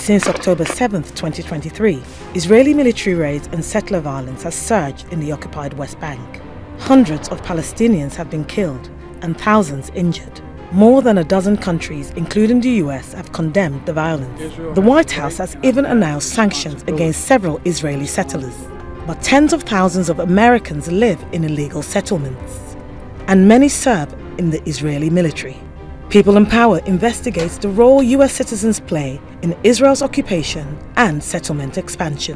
Since October 7, 2023, Israeli military raids and settler violence has surged in the occupied West Bank. Hundreds of Palestinians have been killed and thousands injured. More than a dozen countries, including the US, have condemned the violence. The White House has even announced sanctions against several Israeli settlers. But tens of thousands of Americans live in illegal settlements, and many serve in the Israeli military. People in Power investigates the role US citizens play in Israel's occupation and settlement expansion.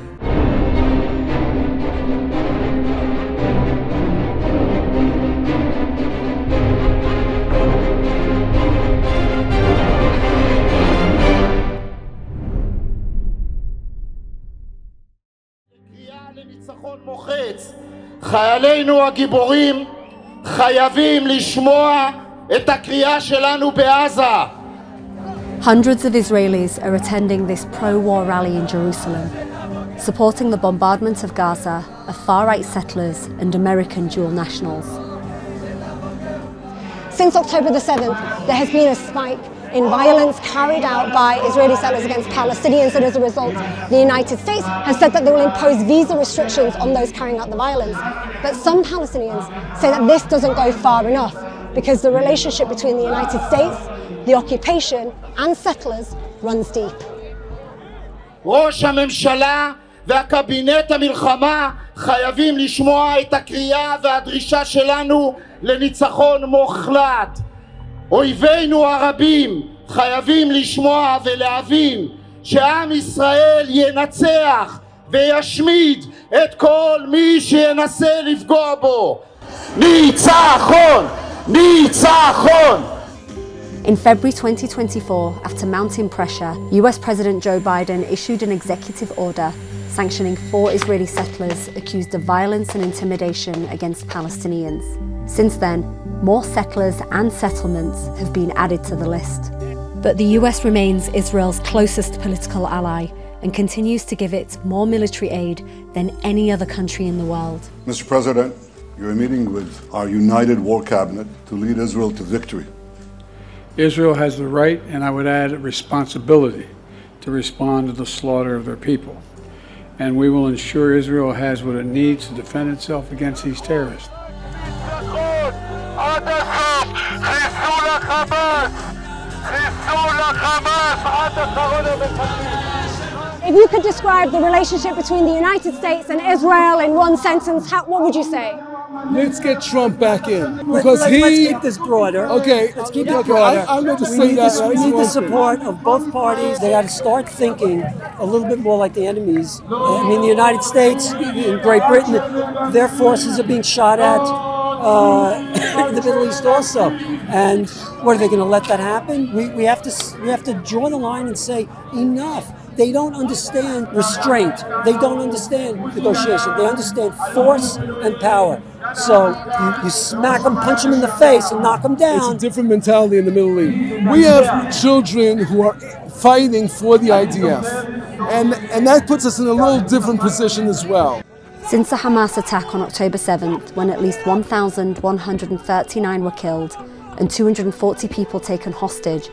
חיילינו הגיבורים חייבים לשמוע את הקריאה שלנו בעזה. Hundreds of Israelis are attending this pro-war rally in Jerusalem, supporting the bombardment of Gaza of far-right settlers and American dual nationals. Since October the 7th, there has been a spike in violence carried out by Israeli settlers against Palestinians, and as a result, the United States has said that they will impose visa restrictions on those carrying out the violence. But some Palestinians say that this doesn't go far enough, because the relationship between the United States, the occupation, and settlers runs deep. ראש הממשלה והקבינט המלחמה חייבים לשמוע את הקריאה והדרישה שלנו לניצחון מוחלט. אויבינו הרבים חייבים לשמוע ולהבין שעם ישראל ינצח וישמיד את כל מי שינסה לפגוע בו. ניצחון! ניצחון! In February 2024, after mounting pressure, US President Joe Biden issued an executive order sanctioning 4 Israeli settlers accused of violence and intimidation against Palestinians. Since then, more settlers and settlements have been added to the list. But the US remains Israel's closest political ally and continues to give it more military aid than any other country in the world. Mr. President, you're meeting with our united war cabinet to lead Israel to victory. Israel has the right, and I would add responsibility, to respond to the slaughter of their people. And we will ensure Israel has what it needs to defend itself against these terrorists. If you could describe the relationship between the United States and Israel in one sentence, what would you say? Let's get Trump back in, because let's keep this broader. Okay, let's keep it broader. I'm going to say that. We need the support of both parties. They got to start thinking a little bit more like the enemies. I mean, the United States and Great Britain, their forces are being shot at in the Middle East also. And what, are they going to let that happen? We have to draw the line and say enough. They don't understand restraint. They don't understand negotiation. They understand force and power. So you smack them, punch them in the face, and knock them down. It's a different mentality in the Middle East. We have children who are fighting for the IDF, and that puts us in a little different position as well. Since the Hamas attack on October 7th, when at least 1,139 were killed and 240 people taken hostage,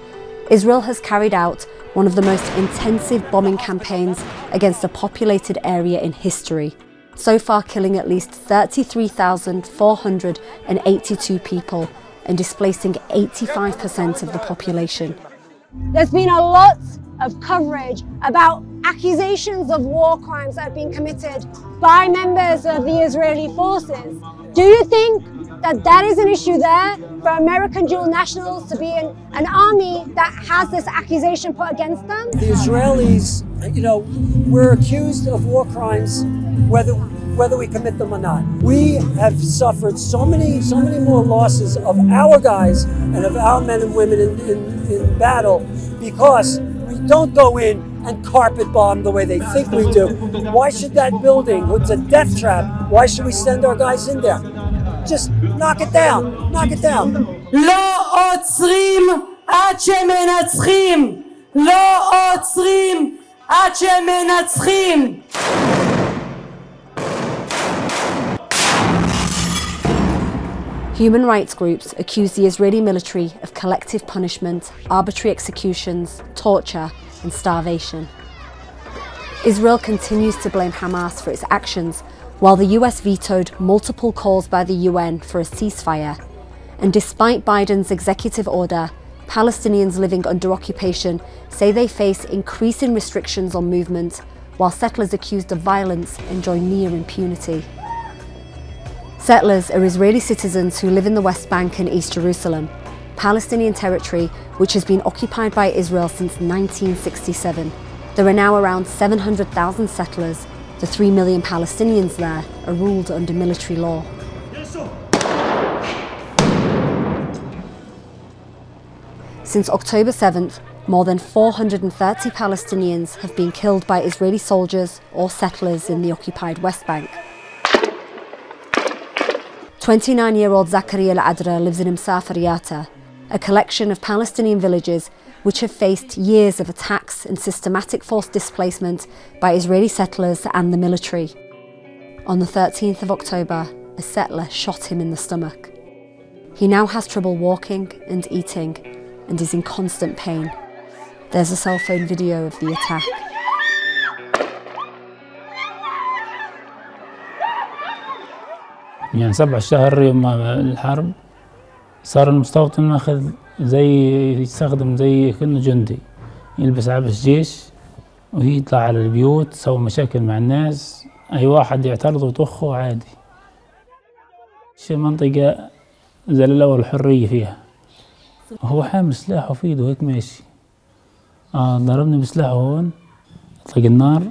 Israel has carried out one of the most intensive bombing campaigns against a populated area in history, so far killing at least 33,482 people and displacing 85% of the population. There's been a lot of coverage about accusations of war crimes that have been committed by members of the Israeli forces. Do you think that is an issue there for American dual nationals to be in an army that has this accusation put against them? The Israelis, we're accused of war crimes whether we commit them or not. We have suffered so many more losses of our guys and of our men and women in battle because we don't go in and carpet bomb the way they think we do. Why should that building, it's a death trap, why should we send our guys in there? Just knock it down, knock it down. לא עוצרים עד שמנצחים. לא עוצרים עד שמנצחים. Human rights groups accuse the Israeli military of collective punishment, arbitrary executions, torture and starvation. Israel continues to blame Hamas for its actions, while the US vetoed multiple calls by the UN for a ceasefire. And despite Biden's executive order, Palestinians living under occupation say they face increasing restrictions on movement, while settlers accused of violence enjoy near impunity. Settlers are Israeli citizens who live in the West Bank and East Jerusalem, Palestinian territory which has been occupied by Israel since 1967. There are now around 700,000 settlers. The 3 million Palestinians there are ruled under military law. Since October 7th, more than 430 Palestinians have been killed by Israeli soldiers or settlers in the occupied West Bank. 29-year-old Zakaria Al-Adra lives in Msafiriyata, a collection of Palestinian villages which have faced years of attacks and systematic forced displacement by Israeli settlers and the military. On the 13th of October, a settler shot him in the stomach. He now has trouble walking and eating and is in constant pain. There's a cell phone video of the attack. يعني 7 شهر يوم الحرب صار المستوطن ماخذ زي يستخدم زي كأنه جندي، يلبس عبس جيش ويطلع على البيوت يسوي مشاكل مع الناس، أي واحد يعترض ويطخه عادي. شي منطقة زللوا الحرية فيها. هو حامل سلاحه في ايده هيك ماشي. ضربني بسلاحه هون، اطلق النار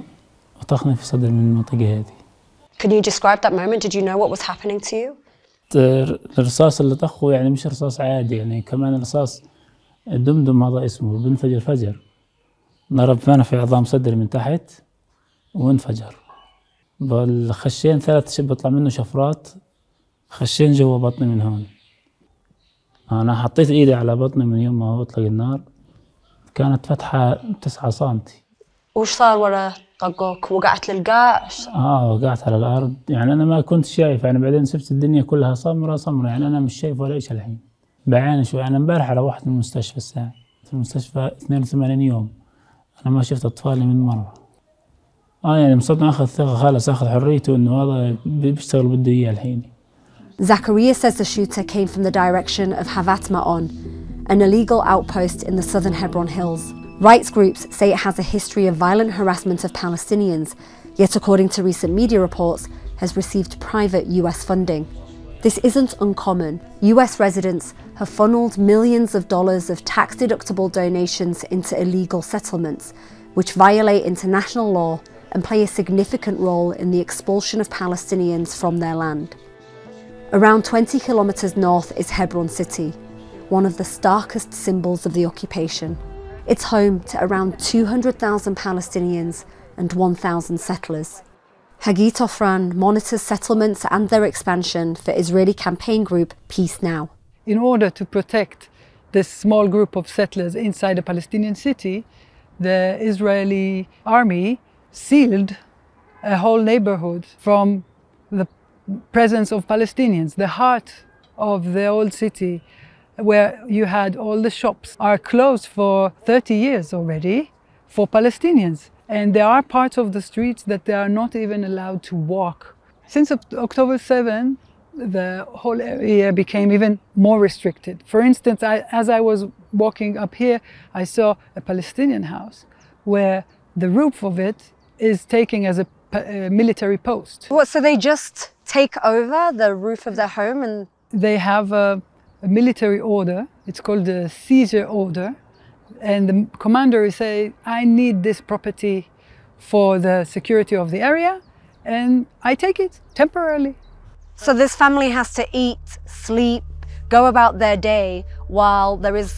وطخني في صدر من المنطقة هذه. Can you describe that moment? Did you know what was happening to you? الرصاص اللي طخه يعني مش رصاص عادي، يعني كمان الرصاص الدمدم هذا اسمه بنفجر فجر. ضرب فانا في عظام صدري من تحت وانفجر. بالخشين 3 بيطلع منه شفرات، خشين جوا بطني من هون. أنا حطيت إيدي على بطني من يوم ما هو أطلق النار، كانت فتحة 9 سنتي. وش صار ورا طقوك؟ وقعت للقاع؟ وقعت على الأرض، يعني أنا ما كنت شايف، يعني بعدين شفت الدنيا كلها سمرة، يعني أنا مش شايف ولا إيش الحين. بعاني شوي، أنا امبارح روحت من المستشفى الساعة، في المستشفى 82 يوم، أنا ما شفت أطفالي من مرة. يعني مصدق أخذ ثقة خلاص، أخذ حريته إنه هذا بيشتغل بده إياه الحين. Zakaria says the shooter came from the direction of Havat Ma'on, an illegal outpost in the southern Hebron Hills. Rights groups say it has a history of violent harassment of Palestinians, yet according to recent media reports, has received private US funding. This isn't uncommon. US residents have funneled millions of dollars of tax-deductible donations into illegal settlements, which violate international law and play a significant role in the expulsion of Palestinians from their land. Around 20 kilometres north is Hebron City, one of the starkest symbols of the occupation. It's home to around 200,000 Palestinians and 1,000 settlers. Hagit Ofran monitors settlements and their expansion for Israeli campaign group Peace Now. In order to protect this small group of settlers inside a Palestinian city, the Israeli army sealed a whole neighborhood from the presence of Palestinians. The heart of the old city, where you had all the shops, are closed for 30 years already for Palestinians. And there are parts of the streets that they are not even allowed to walk. Since October 7, the whole area became even more restricted. For instance, as I was walking up here, I saw a Palestinian house where the roof of it is taken as a military post. What, so they just take over the roof of their home and... They have a military order, it's called the seizure order, and the commander is saying, I need this property for the security of the area, and I take it temporarily. So this family has to eat, sleep, go about their day while there is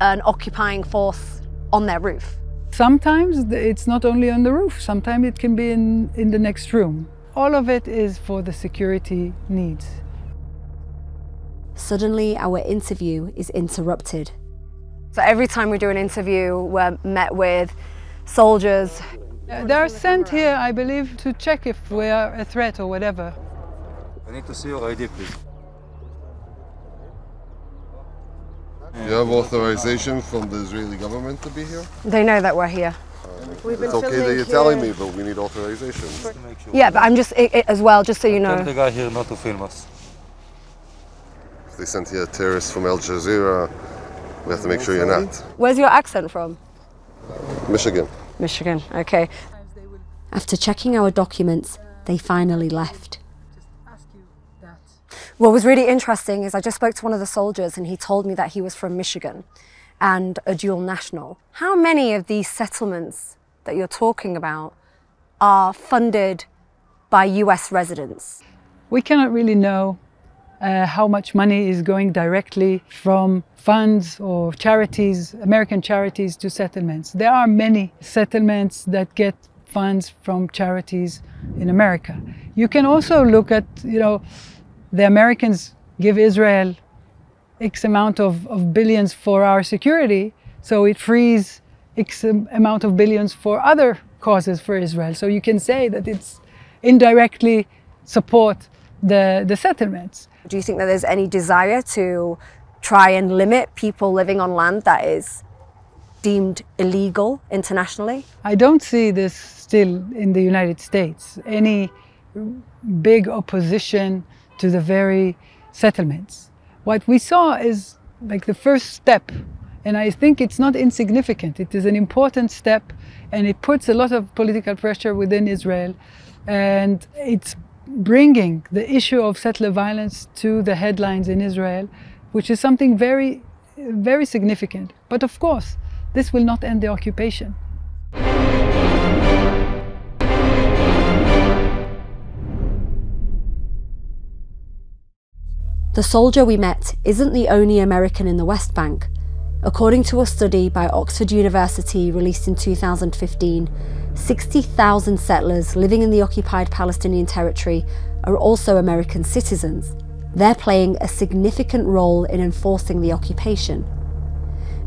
an occupying force on their roof? Sometimes it's not only on the roof, sometimes it can be in the next room. All of it is for the security needs. Suddenly, our interview is interrupted. So every time we do an interview, we're met with soldiers. They are sent here, I believe, to check if we are a threat or whatever. I need to see your ID, please. You have authorization from the Israeli government to be here? They know that we're here. It's okay that you're telling me, but we need authorization. Yeah, but I'm just, as well, just so you know. Tell the guy here not to film us. If they sent here terrorists from Al Jazeera, we have to make sure you're not. Where's your accent from? Michigan. Michigan, okay. After checking our documents, they finally left. What was really interesting is I just spoke to one of the soldiers and he told me that he was from Michigan and a dual national. How many of these settlements that you're talking about are funded by US residents? We cannot really know how much money is going directly from funds or charities, American charities, to settlements. There are many settlements that get funds from charities in America. You can also look at, the Americans give Israel X amount of billions for our security, so it frees X amount of billions for other causes for Israel. So you can say that it's indirectly support the settlements. Do you think that there's any desire to try and limit people living on land that is deemed illegal internationally? I don't see this still in the United States, any big opposition to the very settlements. What we saw is like the first step, and I think it's not insignificant. It is an important step, and it puts a lot of political pressure within Israel, and it's bringing the issue of settler violence to the headlines in Israel, which is something very, very significant. But of course, this will not end the occupation. The soldier we met isn't the only American in the West Bank. According to a study by Oxford University released in 2015, 60,000 settlers living in the occupied Palestinian territory are also American citizens. They're playing a significant role in enforcing the occupation.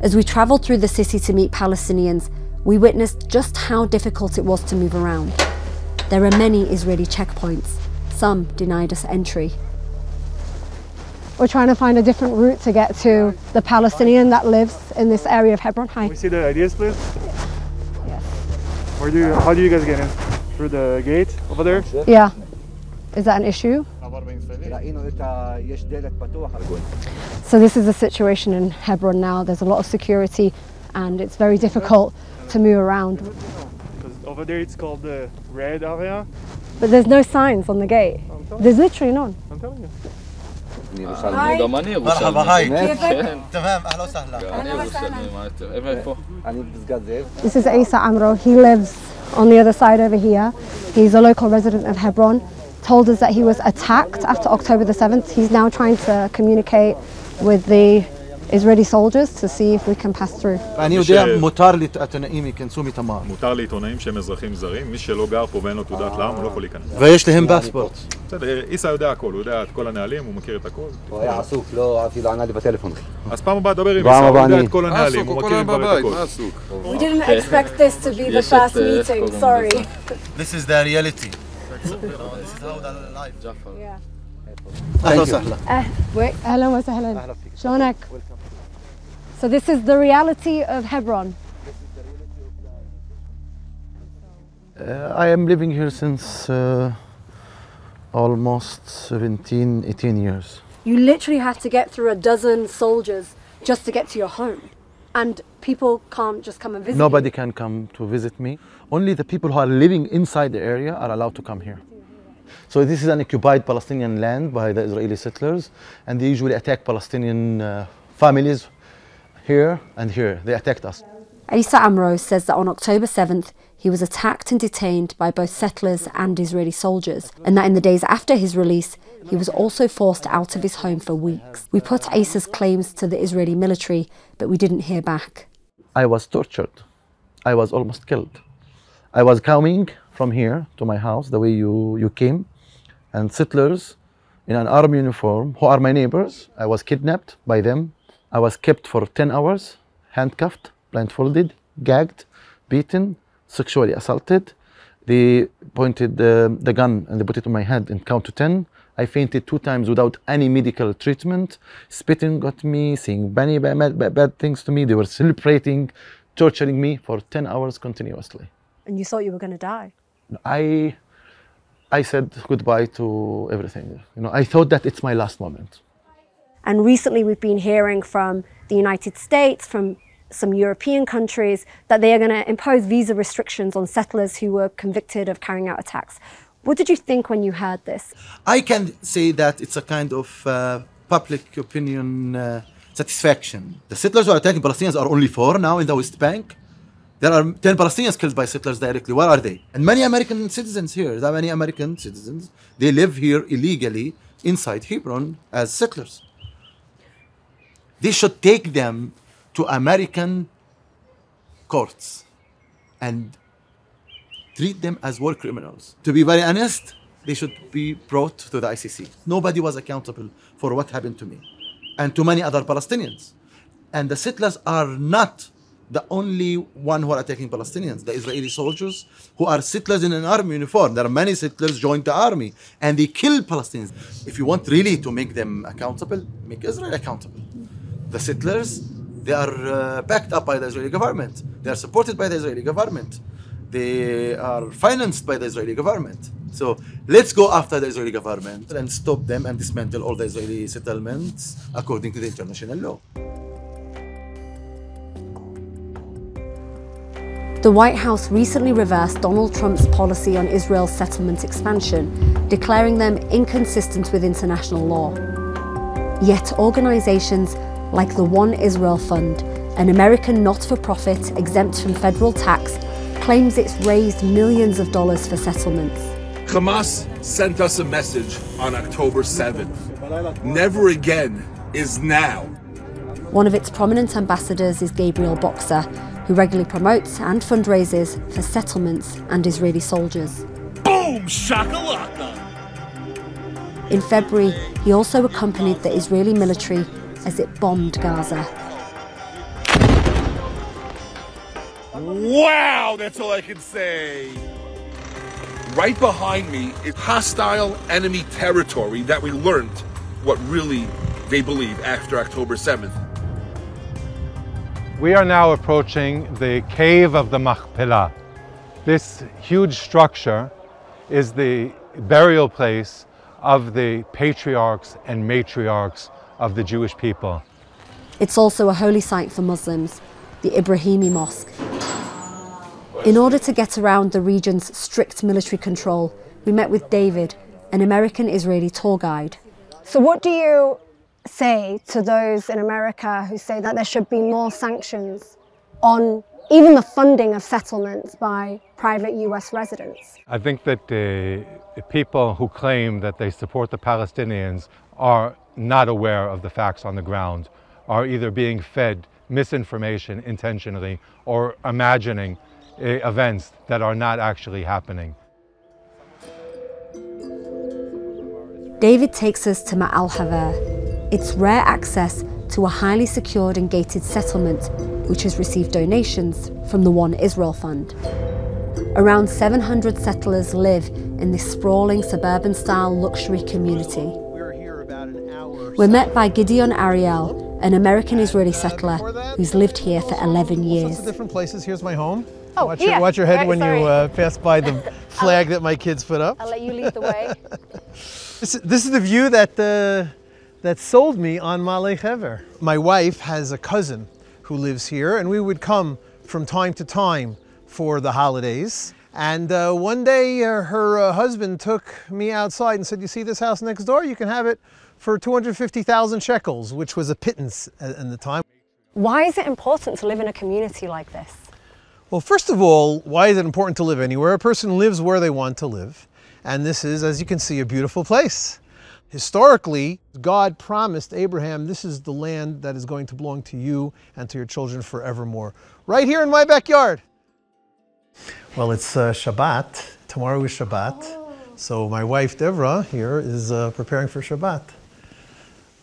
As we travelled through the city to meet Palestinians, we witnessed just how difficult it was to move around. There are many Israeli checkpoints. Some denied us entry. We're trying to find a different route to get to the Palestinian that lives in this area of Hebron. Hi. Can we see the IDs, please? Yes. How do you guys get in? Through the gate over there? Yeah. Is that an issue? So this is the situation in Hebron now. There's a lot of security and it's very difficult to move around. Because over there it's called the red area. But there's no signs on the gate. There's literally none. I'm telling you. مرحبا هاي تمام اهلا وسهلا. This is Isa Amro. He lives on the other side over here. He's a local resident of Hebron. Told us that he was attacked after October the 7th. He's now trying to communicate with the Israeli soldiers to see if we can pass through. אני יודע מותר לעיתונאים ייכנסו מתמר. מותר לעיתונאים שהם אזרחים זרים, מי שלא גר פה ואין לו תעודת לעם הוא לא יכול להיכנס. ויש להם פספורט. בסדר, איסה יודע הכל, הוא יודע את כל הנהלים, הוא מכיר את הכל. הוא היה עסוק, לא אפילו ענה לי בטלפון. אז פעם הבאה דבר עם איסה, הוא יודע את כל הנהלים, הוא מכיר כבר את הכל. We didn't expect this to be the first meeting, sorry. This is the reality. This is how the life. أهلا وسهلا. أهلا وسهلا. شلونك؟ So this is the reality of Hebron. I am living here since almost 17, 18 years. You literally have to get through a dozen soldiers just to get to your home. And people can't just come and visit Nobody you. can come to visit me. Only the people who are living inside the area are allowed to come here. So this is an occupied Palestinian land by the Israeli settlers, and they usually attack Palestinian families here and here. They attacked us. Isa Amro says that on October 7th, he was attacked and detained by both settlers and Israeli soldiers, and that in the days after his release, he was also forced out of his home for weeks. We put Isa's claims to the Israeli military, but we didn't hear back. I was tortured. I was almost killed. I was coming from here to my house, the way you came, and settlers in an army uniform, who are my neighbors, I was kidnapped by them. I was kept for 10 hours, handcuffed, blindfolded, gagged, beaten, sexually assaulted. They pointed the gun and they put it on my head and count to 10. I fainted 2 times without any medical treatment. Spitting at me, saying bad things to me. They were celebrating, torturing me for 10 hours continuously. And you thought you were going to die? I said goodbye to everything. You know, I thought that it's my last moment. And recently we've been hearing from the United States, from some European countries, that they are going to impose visa restrictions on settlers who were convicted of carrying out attacks. What did you think when you heard this? I can say that it's a kind of public opinion satisfaction. The settlers who are attacking Palestinians are only 4 now in the West Bank. There are 10 Palestinians killed by settlers directly. Where are they? And many American citizens here, there are many American citizens, they live here illegally inside Hebron as settlers. They should take them to American courts and treat them as war criminals. To be very honest, they should be brought to the ICC. Nobody was accountable for what happened to me and to many other Palestinians. And the settlers are not the only one who are attacking Palestinians. The Israeli soldiers who are settlers in an army uniform. There are many settlers joined the army and they kill Palestinians. If you want really to make them accountable, make Israel accountable. The settlers, they are backed up by the Israeli government. They are supported by the Israeli government. They are financed by the Israeli government. So let's go after the Israeli government and stop them and dismantle all the Israeli settlements according to the international law. The White House recently reversed Donald Trump's policy on Israel's settlement expansion, declaring them inconsistent with international law. Yet organizations like the One Israel Fund, an American not-for-profit exempt from federal tax, claims it's raised millions of dollars for settlements. Hamas sent us a message on October 7th. Never again is now. One of its prominent ambassadors is Gabriel Boxer, who regularly promotes and fundraises for settlements and Israeli soldiers. Boom shakalaka! In February, he also accompanied the Israeli military as it bombed Gaza. Wow, that's all I can say. Right behind me is hostile enemy territory that we learned what really they believe after October 7th. We are now approaching the cave of the Machpelah. This huge structure is the burial place of the patriarchs and matriarchs of the Jewish people. It's also a holy site for Muslims, the Ibrahimi Mosque. In order to get around the region's strict military control, we met with David, an American-Israeli tour guide. So what do you say to those in America who say that there should be more sanctions on even the funding of settlements by private US residents? I think that the people who claim that they support the Palestinians are not aware of the facts on the ground, are either being fed misinformation intentionally or imagining events that are not actually happening. David takes us to Ma'al Haver. It's rare access to a highly secured and gated settlement which has received donations from the One Israel Fund. Around 700 settlers live in this sprawling suburban-style luxury community. We're met by Gideon Ariel, an American-Israeli settler who's lived here for 11 years. Lots of different places. Here's my home. Oh, watch your head when you pass by the flag that my kids put up. I'll let you lead the way. This is the view that sold me on Ma'al Haver. My wife has a cousin who lives here, and we would come from time to time for the holidays. And one day her husband took me outside and said, "You see this house next door? You can have it for 250,000 shekels," which was a pittance in the time. Why is it important to live in a community like this? Well, first of all, why is it important to live anywhere? A person lives where they want to live. And this is, as you can see, a beautiful place. Historically, God promised Abraham, this is the land that is going to belong to you and to your children forevermore. Right here in my backyard. Well, it's Shabbat. Tomorrow is Shabbat. So my wife, Devra, here is preparing for Shabbat.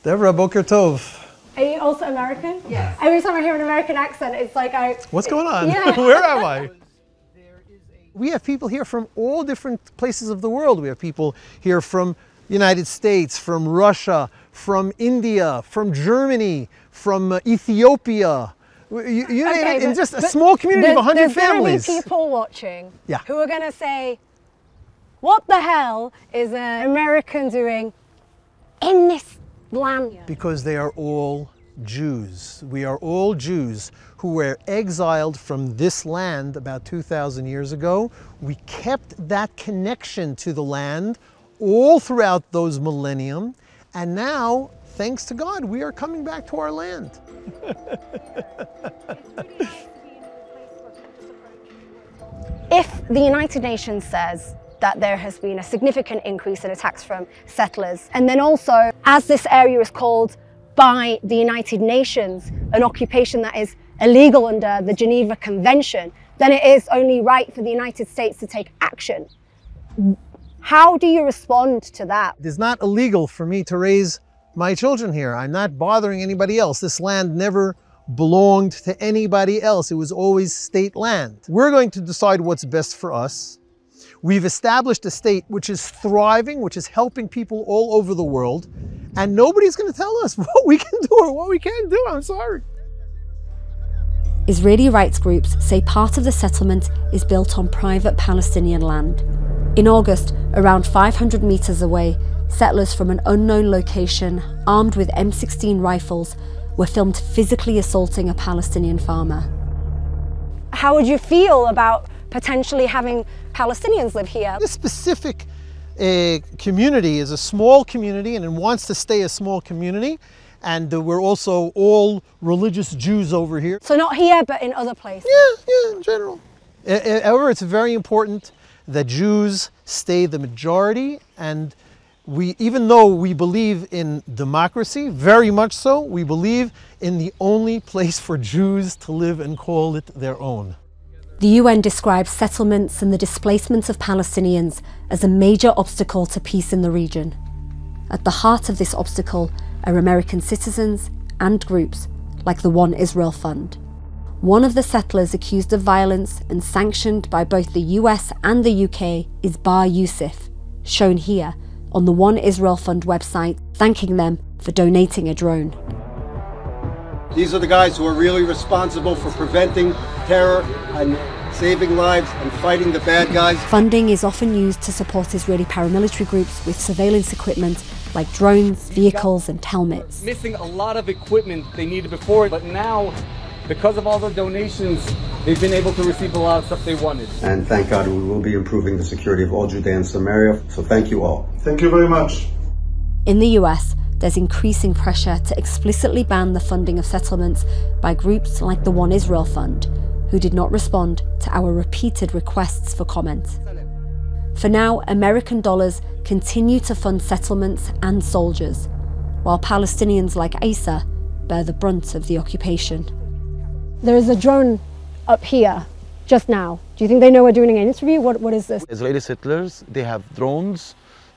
Devra, Boker Tov. Are you also American? Yes. Every time I hear an American accent, it's like What's going on? Yeah. Where am I? We have people here from all different places of the world. We have people here from the United States, from Russia, from India, from Germany, from Ethiopia, You name it, in just a small community of 100 families. There's people watching Yeah. who are going to say, what the hell is an American doing in this land? Because they are all Jews. We are all Jews who were exiled from this land about 2,000 years ago. We kept that connection to the land all throughout those millennium, and now, thanks to God, we are coming back to our land. If the United Nations says that there has been a significant increase in attacks from settlers, and then also, as this area is called by the United Nations, an occupation that is illegal under the Geneva Convention, then it is only right for the United States to take action. How do you respond to that? It is not illegal for me to raise my children here. I'm not bothering anybody else. This land never belonged to anybody else. It was always state land. We're going to decide what's best for us. We've established a state which is thriving, which is helping people all over the world, and nobody's going to tell us what we can do or what we can't do. I'm sorry. Israeli rights groups say part of the settlement is built on private Palestinian land. In August, around 500 meters away, settlers from an unknown location, armed with M16 rifles, were filmed physically assaulting a Palestinian farmer. How would you feel about potentially having Palestinians live here? This specific community is a small community and it wants to stay a small community. And we're also all religious Jews over here. So not here, but in other places? Yeah, in general. However, it's very important that Jews stay the majority, and even though we believe in democracy, very much so, we believe in the only place for Jews to live and call it their own. The UN describes settlements and the displacement of Palestinians as a major obstacle to peace in the region. At the heart of this obstacle are American citizens and groups like the One Israel Fund. One of the settlers accused of violence and sanctioned by both the US and the UK is Bar Yusuf, shown here on the One Israel Fund website, thanking them for donating a drone. These are the guys who are really responsible for preventing terror and saving lives and fighting the bad guys. Funding is often used to support Israeli paramilitary groups with surveillance equipment like drones, vehicles and helmets. Missing a lot of equipment they needed before, but now, because of all the donations, they've been able to receive a lot of stuff they wanted. And thank God we will be improving the security of all Judea and Samaria. So thank you all. Thank you very much. In the US, there's increasing pressure to explicitly ban the funding of settlements by groups like the One Israel Fund, who did not respond to our repeated requests for comment. For now, American dollars continue to fund settlements and soldiers, while Palestinians like Asa bear the brunt of the occupation. There is a drone up here just now. Do you think they know we're doing an interview? What is this? Israeli settlers, they have drones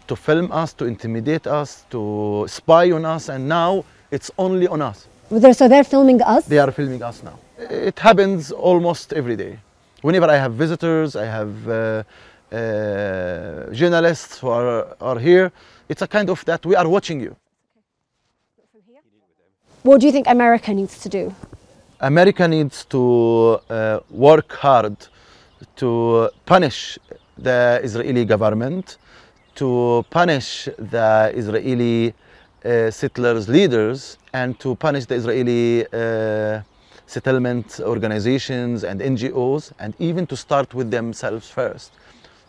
to film us, to intimidate us, to spy on us, and now it's only on us. So they're filming us? They are filming us now. It happens almost every day. Whenever I have visitors, I have journalists who are here, it's a kind of that we are watching you. What do you think America needs to do? America needs to work hard to punish the Israeli government, to punish the Israeli settlers' leaders, and to punish the Israeli settlement organizations and NGOs, and even to start with themselves first,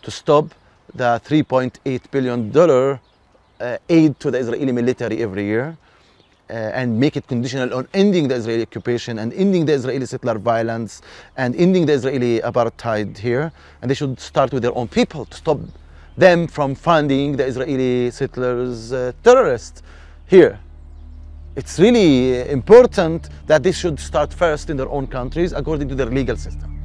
to stop the $3.8 billion aid to the Israeli military every year, and make it conditional on ending the Israeli occupation and ending the Israeli settler violence and ending the Israeli apartheid here. And they should start with their own people to stop them from funding the Israeli settlers terrorists here. It's really important that this should start first in their own countries according to their legal system.